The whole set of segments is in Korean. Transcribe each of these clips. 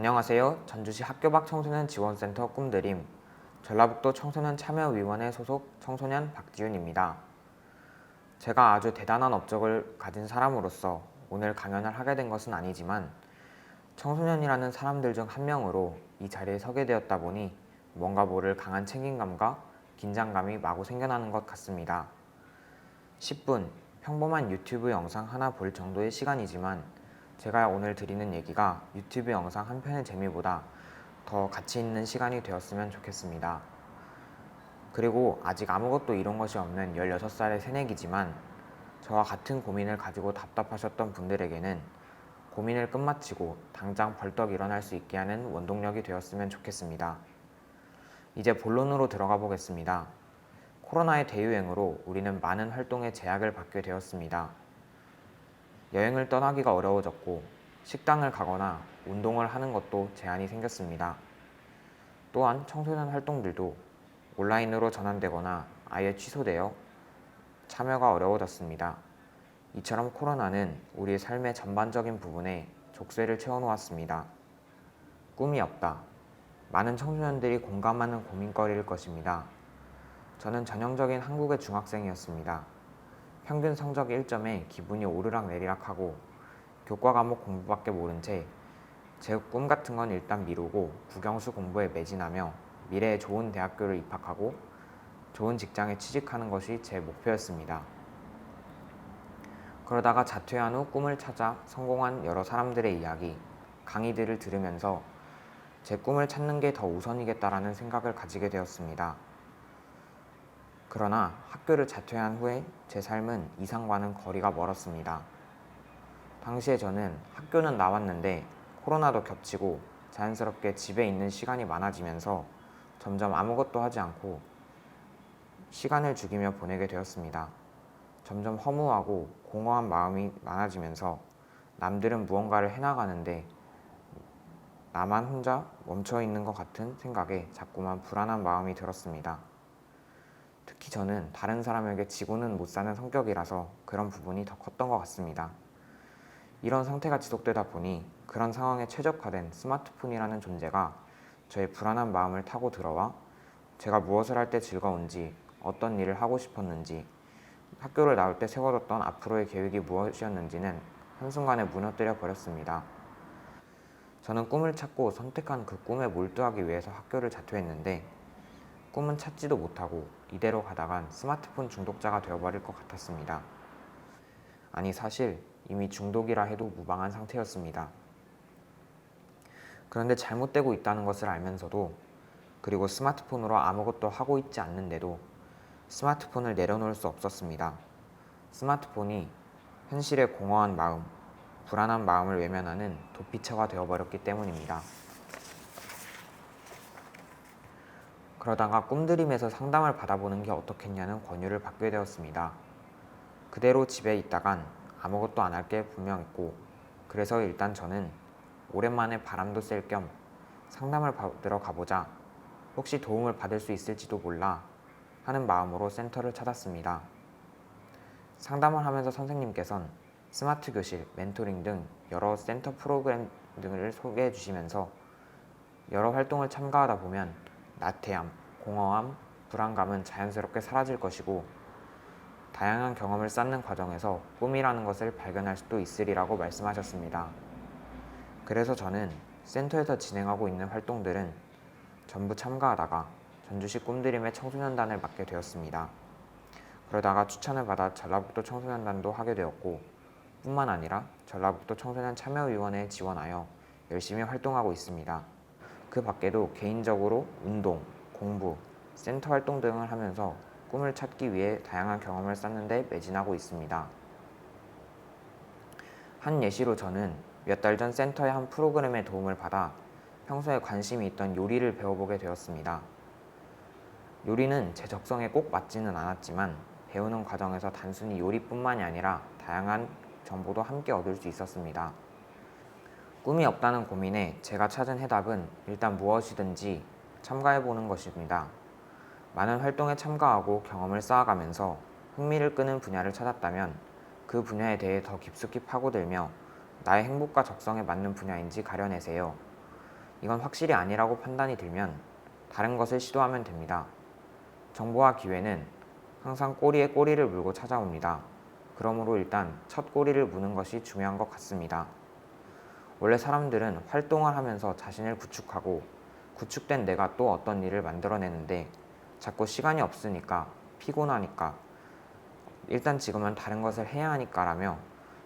안녕하세요. 전주시 학교 밖 청소년 지원센터 꿈드림, 전라북도 청소년 참여위원회 소속 청소년 박지윤입니다. 제가 아주 대단한 업적을 가진 사람으로서 오늘 강연을 하게 된 것은 아니지만 청소년이라는 사람들 중 한 명으로 이 자리에 서게 되었다 보니 뭔가 모를 강한 책임감과 긴장감이 마구 생겨나는 것 같습니다. 10분 평범한 유튜브 영상 하나 볼 정도의 시간이지만 제가 오늘 드리는 얘기가 유튜브 영상 한 편의 재미보다 더 가치 있는 시간이 되었으면 좋겠습니다. 그리고 아직 아무것도 이룬 것이 없는 16살의 새내기지만 저와 같은 고민을 가지고 답답하셨던 분들에게는 고민을 끝마치고 당장 벌떡 일어날 수 있게 하는 원동력이 되었으면 좋겠습니다. 이제 본론으로 들어가 보겠습니다. 코로나의 대유행으로 우리는 많은 활동에 제약을 받게 되었습니다. 여행을 떠나기가 어려워졌고 식당을 가거나 운동을 하는 것도 제한이 생겼습니다. 또한 청소년 활동들도 온라인으로 전환되거나 아예 취소되어 참여가 어려워졌습니다. 이처럼 코로나는 우리의 삶의 전반적인 부분에 족쇄를 채워놓았습니다. 꿈이 없다. 많은 청소년들이 공감하는 고민거리일 것입니다. 저는 전형적인 한국의 중학생이었습니다. 평균 성적 1점에 기분이 오르락내리락하고 교과 과목 공부밖에 모른 채 제 꿈 같은 건 일단 미루고 국영수 공부에 매진하며 미래에 좋은 대학교를 입학하고 좋은 직장에 취직하는 것이 제 목표였습니다. 그러다가 자퇴한 후 꿈을 찾아 성공한 여러 사람들의 이야기, 강의들을 들으면서 제 꿈을 찾는 게 더 우선이겠다라는 생각을 가지게 되었습니다. 그러나 학교를 자퇴한 후에 제 삶은 이상과는 거리가 멀었습니다. 당시에 저는 학교는 나왔는데 코로나도 겹치고 자연스럽게 집에 있는 시간이 많아지면서 점점 아무것도 하지 않고 시간을 죽이며 보내게 되었습니다. 점점 허무하고 공허한 마음이 많아지면서 남들은 무언가를 해나가는데 나만 혼자 멈춰있는 것 같은 생각에 자꾸만 불안한 마음이 들었습니다. 특히 저는 다른 사람에게 지고는 못 사는 성격이라서 그런 부분이 더 컸던 것 같습니다. 이런 상태가 지속되다 보니 그런 상황에 최적화된 스마트폰이라는 존재가 저의 불안한 마음을 타고 들어와 제가 무엇을 할 때 즐거운지, 어떤 일을 하고 싶었는지, 학교를 나올 때 세워뒀던 앞으로의 계획이 무엇이었는지는 한순간에 무너뜨려 버렸습니다. 저는 꿈을 찾고 선택한 그 꿈에 몰두하기 위해서 학교를 자퇴했는데 꿈은 찾지도 못하고 이대로 가다간 스마트폰 중독자가 되어버릴 것 같았습니다. 아니 사실 이미 중독이라 해도 무방한 상태였습니다. 그런데 잘못되고 있다는 것을 알면서도 그리고 스마트폰으로 아무것도 하고 있지 않는데도 스마트폰을 내려놓을 수 없었습니다. 스마트폰이 현실의 공허한 마음, 불안한 마음을 외면하는 도피처가 되어버렸기 때문입니다. 그러다가 꿈드림에서 상담을 받아보는 게 어떻겠냐는 권유를 받게 되었습니다. 그대로 집에 있다간 아무것도 안 할 게 분명했고 그래서 일단 저는 오랜만에 바람도 쐴 겸 상담을 받으러 가보자, 혹시 도움을 받을 수 있을지도 몰라 하는 마음으로 센터를 찾았습니다. 상담을 하면서 선생님께선 스마트 교실, 멘토링 등 여러 센터 프로그램 등을 소개해 주시면서 여러 활동을 참가하다 보면 나태함, 공허함, 불안감은 자연스럽게 사라질 것이고 다양한 경험을 쌓는 과정에서 꿈이라는 것을 발견할 수도 있으리라고 말씀하셨습니다. 그래서 저는 센터에서 진행하고 있는 활동들은 전부 참가하다가 전주시 꿈드림의 청소년단을 맡게 되었습니다. 그러다가 추천을 받아 전라북도 청소년단도 하게 되었고 뿐만 아니라 전라북도 청소년 참여위원회에 지원하여 열심히 활동하고 있습니다. 그 밖에도 개인적으로 운동, 공부, 센터 활동 등을 하면서 꿈을 찾기 위해 다양한 경험을 쌓는 데 매진하고 있습니다. 한 예시로 저는 몇 달 전 센터의 한 프로그램의 도움을 받아 평소에 관심이 있던 요리를 배워보게 되었습니다. 요리는 제 적성에 꼭 맞지는 않았지만 배우는 과정에서 단순히 요리뿐만이 아니라 다양한 정보도 함께 얻을 수 있었습니다. 꿈이 없다는 고민에 제가 찾은 해답은 일단 무엇이든지 참가해보는 것입니다. 많은 활동에 참가하고 경험을 쌓아가면서 흥미를 끄는 분야를 찾았다면 그 분야에 대해 더 깊숙이 파고들며 나의 행복과 적성에 맞는 분야인지 가려내세요. 이건 확실히 아니라고 판단이 들면 다른 것을 시도하면 됩니다. 정보와 기회는 항상 꼬리에 꼬리를 물고 찾아옵니다. 그러므로 일단 첫 꼬리를 무는 것이 중요한 것 같습니다. 원래 사람들은 활동을 하면서 자신을 구축하고 구축된 내가 또 어떤 일을 만들어내는데 자꾸 시간이 없으니까 피곤하니까 일단 지금은 다른 것을 해야 하니까라며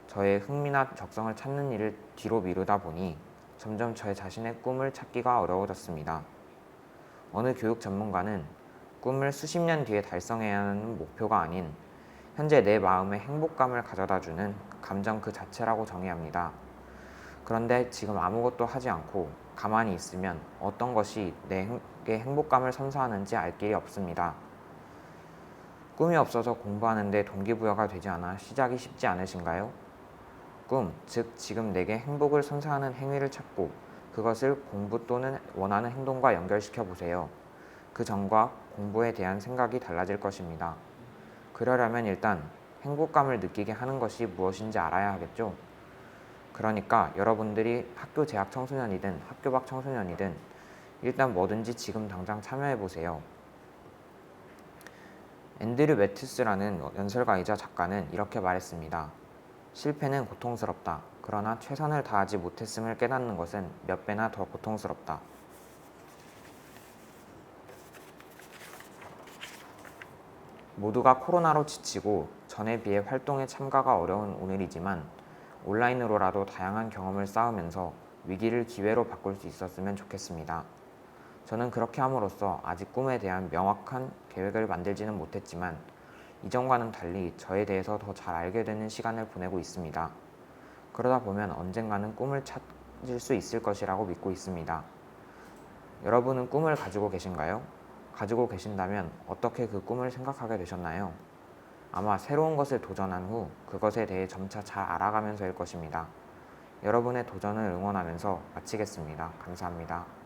저의 흥미나 적성을 찾는 일을 뒤로 미루다 보니 점점 저의 자신의 꿈을 찾기가 어려워졌습니다. 어느 교육 전문가는 꿈을 수십 년 뒤에 달성해야 하는 목표가 아닌 현재 내 마음의 행복감을 가져다주는 감정 그 자체라고 정의합니다. 그런데 지금 아무것도 하지 않고 가만히 있으면 어떤 것이 내게 행복감을 선사하는지 알 길이 없습니다. 꿈이 없어서 공부하는데 동기부여가 되지 않아 시작이 쉽지 않으신가요? 꿈, 즉 지금 내게 행복을 선사하는 행위를 찾고 그것을 공부 또는 원하는 행동과 연결시켜 보세요. 그 전과 공부에 대한 생각이 달라질 것입니다. 그러려면 일단 행복감을 느끼게 하는 것이 무엇인지 알아야 하겠죠? 그러니까 여러분들이 학교 재학 청소년이든 학교 밖 청소년이든 일단 뭐든지 지금 당장 참여해 보세요. 앤드류 매튜스라는 연설가이자 작가는 이렇게 말했습니다. 실패는 고통스럽다. 그러나 최선을 다하지 못했음을 깨닫는 것은 몇 배나 더 고통스럽다. 모두가 코로나로 지치고 전에 비해 활동에 참가가 어려운 오늘이지만 온라인으로라도 다양한 경험을 쌓으면서 위기를 기회로 바꿀 수 있었으면 좋겠습니다. 저는 그렇게 함으로써 아직 꿈에 대한 명확한 계획을 만들지는 못했지만 이전과는 달리 저에 대해서 더 잘 알게 되는 시간을 보내고 있습니다. 그러다 보면 언젠가는 꿈을 찾을 수 있을 것이라고 믿고 있습니다. 여러분은 꿈을 가지고 계신가요? 가지고 계신다면 어떻게 그 꿈을 생각하게 되셨나요? 아마 새로운 것을 도전한 후 그것에 대해 점차 잘 알아가면서일 것입니다. 여러분의 도전을 응원하면서 마치겠습니다. 감사합니다.